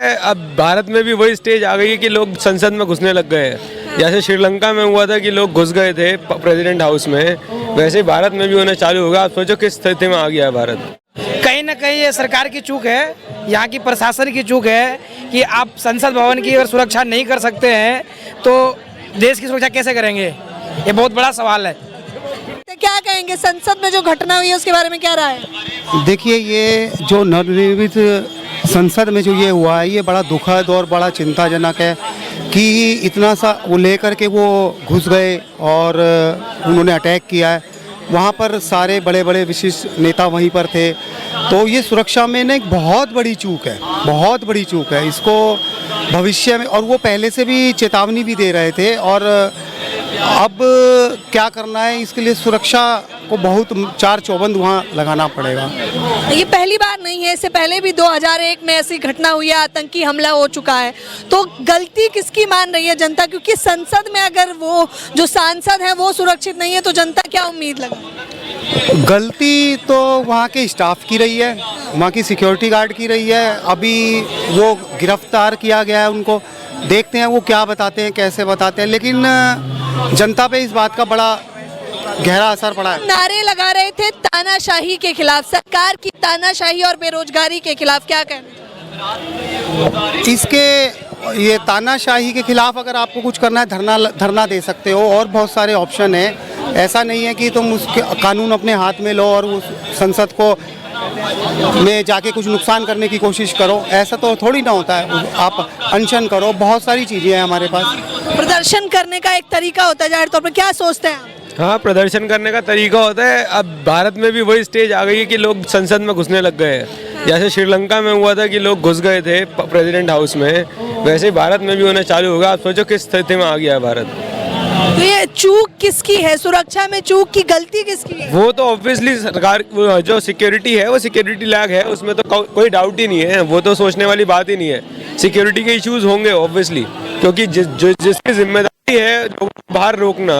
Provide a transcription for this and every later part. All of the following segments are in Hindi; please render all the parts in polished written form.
अब भारत में भी वही स्टेज आ गई है कि लोग संसद में घुसने लग गए हैं। जैसे श्रीलंका में हुआ था कि लोग घुस गए थे प्रेसिडेंट हाउस में, वैसे ही भारत में भी होना चालू होगा। आप सोचो किस स्थिति में आ गया है भारत। कहीं ना कहीं ये सरकार की चूक है, यहाँ की प्रशासन की चूक है कि आप संसद भवन की अगर सुरक्षा नहीं कर सकते हैं तो देश की सुरक्षा कैसे करेंगे, ये बहुत बड़ा सवाल है। तो क्या कहेंगे, संसद में जो घटना हुई है उसके बारे में क्या राय है? देखिए, ये जो नवनिर्मित संसद में जो ये हुआ है, ये बड़ा दुखद और बड़ा चिंताजनक है कि इतना सा वो लेकर के वो घुस गए और उन्होंने अटैक किया है। वहाँ पर सारे बड़े बड़े विशिष्ट नेता वहीं पर थे, तो ये सुरक्षा में ना एक बहुत बड़ी चूक है, बहुत बड़ी चूक है। इसको भविष्य में, और वो पहले से भी चेतावनी भी दे रहे थे, और अब क्या करना है इसके लिए सुरक्षा को बहुत चार चौबंद वहाँ लगाना पड़ेगा। ये पहली बार नहीं है, इससे पहले भी 2001 में ऐसी घटना हुई है, आतंकी हमला हो चुका है। तो गलती किसकी मान रही है जनता? क्योंकि संसद में अगर वो जो सांसद हैं वो सुरक्षित नहीं है तो जनता क्या उम्मीद लगा? गलती तो वहाँ के स्टाफ की रही है, वहाँ की सिक्योरिटी गार्ड की रही है। अभी वो गिरफ्तार किया गया है, उनको देखते हैं वो क्या बताते हैं, कैसे बताते हैं, लेकिन जनता पे इस बात का बड़ा गहरा असर पड़ा है। नारे लगा रहे थे तानाशाही के खिलाफ, सरकार की तानाशाही और बेरोजगारी के खिलाफ, क्या कहना? इसके ये तानाशाही के खिलाफ अगर आपको कुछ करना है, धरना दे सकते हो, और बहुत सारे ऑप्शन हैं। ऐसा नहीं है कि तुम उसके कानून अपने हाथ में लो और उस संसद को में जाके कुछ नुकसान करने की कोशिश करो, ऐसा तो थोड़ी ना होता है। आप अनशन करो, बहुत सारी चीज़ें हैं हमारे पास। प्रदर्शन करने का एक तरीका होता है जाहिर तौर पर, क्या सोचते हैं आप? हाँ, प्रदर्शन करने का तरीका होता है। अब भारत में भी वही स्टेज आ गई है कि लोग संसद में घुसने लग गए हैं। जैसे श्रीलंका में हुआ था कि लोग घुस गए थे प्रेसिडेंट हाउस में, वैसे ही भारत में भी होना चालू होगा। आप सोचो किस स्थिति में आ गया है भारत। तो ये चूक किसकी है, सुरक्षा में चूक की गलती किसकी है? वो तो ऑब्वियसली सरकार, जो सिक्योरिटी है वो सिक्योरिटी लैग है, उसमें तो कोई डाउट ही नहीं है। वो तो सोचने वाली बात ही नहीं है। सिक्योरिटी के इश्यूज होंगे ऑब्वियसली, क्योंकि जिसकी जिम्मेदारी है बाहर रोकना,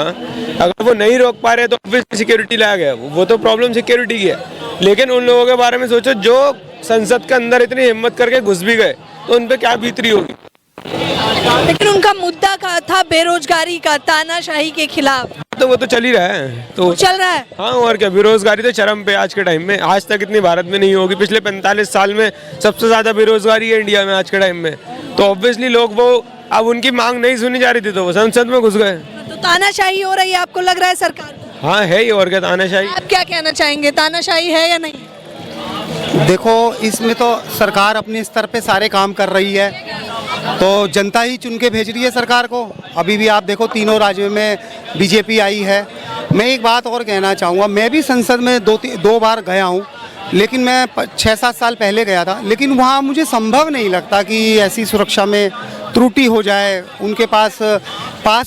अगर वो नहीं रोक पा रहे तो ऑब्वियसली सिक्योरिटी लैग है। वो तो प्रॉब्लम सिक्योरिटी की है। लेकिन उन लोगों के बारे में सोचो जो संसद के अंदर इतनी हिम्मत करके घुस भी गए, तो उन पर क्या बीतरी होगी। लेकिन उनका मुद्दा का था बेरोजगारी का, तानाशाही के खिलाफ, तो वो तो चल ही रहा है, तो चल रहा है। हाँ, और क्या, बेरोजगारी तो चरम पे आज के टाइम में। आज तक इतनी भारत में नहीं होगी। पिछले 45 साल में सबसे ज्यादा बेरोजगारी है इंडिया में आज के टाइम में। तो ऑब्वियसली लोग वो, अब उनकी मांग नहीं सुनी जा रही थी तो वो संसद में घुस गए। तो तानाशाही हो रही है आपको लग रहा है सरकार? हाँ, है ही, और क्या तानाशाही। आप क्या कहना चाहेंगे, तानाशाही है या नहीं? देखो, इसमें तो सरकार अपने स्तर पे सारे काम कर रही है, तो जनता ही चुन के भेज रही है सरकार को। अभी भी आप देखो, तीनों राज्यों में बीजेपी आई है। मैं एक बात और कहना चाहूँगा, मैं भी संसद में दो बार गया हूँ, लेकिन मैं 6-7 साल पहले गया था, लेकिन वहाँ मुझे संभव नहीं लगता कि ऐसी सुरक्षा में त्रुटि हो जाए। उनके पास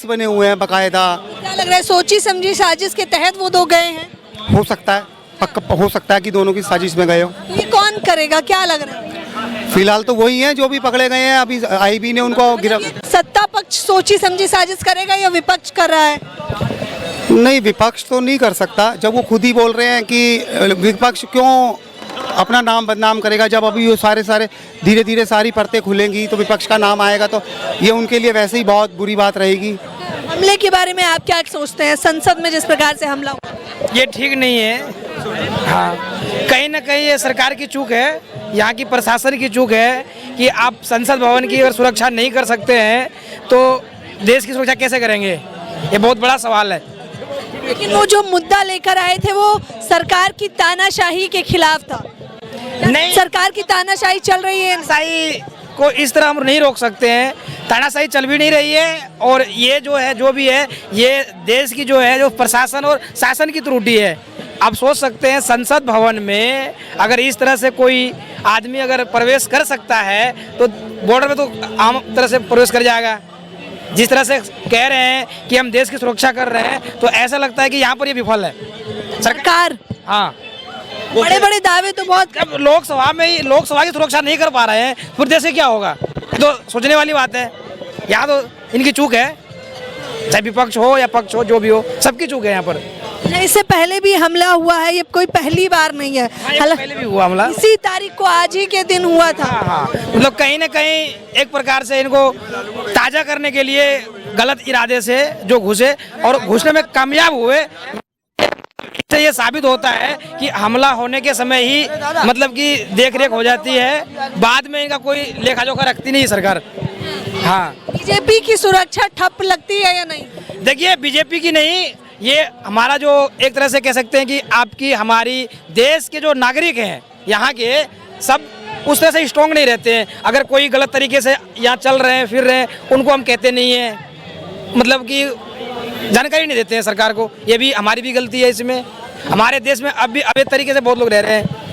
बने हुए हैं बाकायदा। क्या लग रहा है, सोची समझी साजिश के तहत वो दो गए हैं? हो सकता है, पक्का हो सकता है कि दोनों की साजिश में गए हो। तो ये कौन करेगा, क्या लग रहा है? फिलहाल तो वही हैं जो भी पकड़े गए हैं। अभी आईबी ने उनको गिरफ्तार। सत्ता पक्ष सोची समझी साजिश करेगा या विपक्ष कर रहा है? नहीं, विपक्ष तो नहीं कर सकता। जब वो खुद ही बोल रहे हैं कि विपक्ष क्यों अपना नाम बदनाम करेगा, जब अभी वो सारे धीरे धीरे सारी परतें खुलेंगी तो विपक्ष का नाम आएगा, तो ये उनके लिए वैसे ही बहुत बुरी बात रहेगी। हमले के बारे में आप क्या सोचते हैं, संसद में जिस प्रकार से हमला हुआ? ये ठीक नहीं है। हाँ, कहीं ना कहीं ये सरकार की चूक है, यहाँ की प्रशासन की चूक है कि आप संसद भवन की अगर सुरक्षा नहीं कर सकते हैं तो देश की सुरक्षा कैसे करेंगे, ये बहुत बड़ा सवाल है। लेकिन वो जो मुद्दा लेकर आए थे वो सरकार की तानाशाही के खिलाफ था। नहीं, सरकार की तानाशाही चल रही है, तानाशाही को इस तरह हम नहीं रोक सकते हैं। तानाशाही चल भी नहीं रही है, और ये जो है, जो भी है, ये देश की जो है, जो प्रशासन और शासन की त्रुटि है। आप सोच सकते हैं संसद भवन में अगर इस तरह से कोई आदमी अगर प्रवेश कर सकता है तो बॉर्डर में तो आम तरह से प्रवेश कर जाएगा। जिस तरह से कह रहे हैं कि हम देश की सुरक्षा कर रहे हैं, तो ऐसा लगता है कि यहाँ पर ये विफल है सरकार। हाँ, बड़े बड़े दावे तो बहुत। अब लोकसभा की सुरक्षा नहीं कर पा रहे हैं, फिर देश से क्या होगा? तो सोचने वाली बात है। यहाँ तो इनकी चूक है, चाहे विपक्ष हो या पक्ष हो, जो भी हो, सबकी चूक है यहाँ पर। इससे पहले भी हमला हुआ है, ये कोई पहली बार नहीं है। हाँ, ये पहले भी हुआ हमला। इसी तारीख को आज ही के दिन हुआ था। हाँ, मतलब कहीं ना कहीं एक प्रकार से इनको ताज़ा करने के लिए गलत इरादे से जो घुसे और घुसने में कामयाब हुए, इससे ये साबित होता है कि हमला होने के समय ही मतलब कि देख रेख हो जाती है, बाद में इनका कोई लेखा जोखा रखती नहीं सरकार। हाँ, बीजेपी की सुरक्षा ठप लगती है या नहीं? देखिए बीजेपी की नहीं, ये हमारा जो एक तरह से कह सकते हैं कि आपकी हमारी देश के जो नागरिक हैं यहाँ के, सब उस तरह से स्ट्रॉन्ग नहीं रहते हैं। अगर कोई गलत तरीके से यहाँ चल रहे हैं फिर रहे हैं, उनको हम कहते नहीं हैं, मतलब कि जानकारी नहीं देते हैं सरकार को। ये भी हमारी भी गलती है इसमें। हमारे देश में अब भी अवैध तरीके से बहुत लोग रह रहे हैं।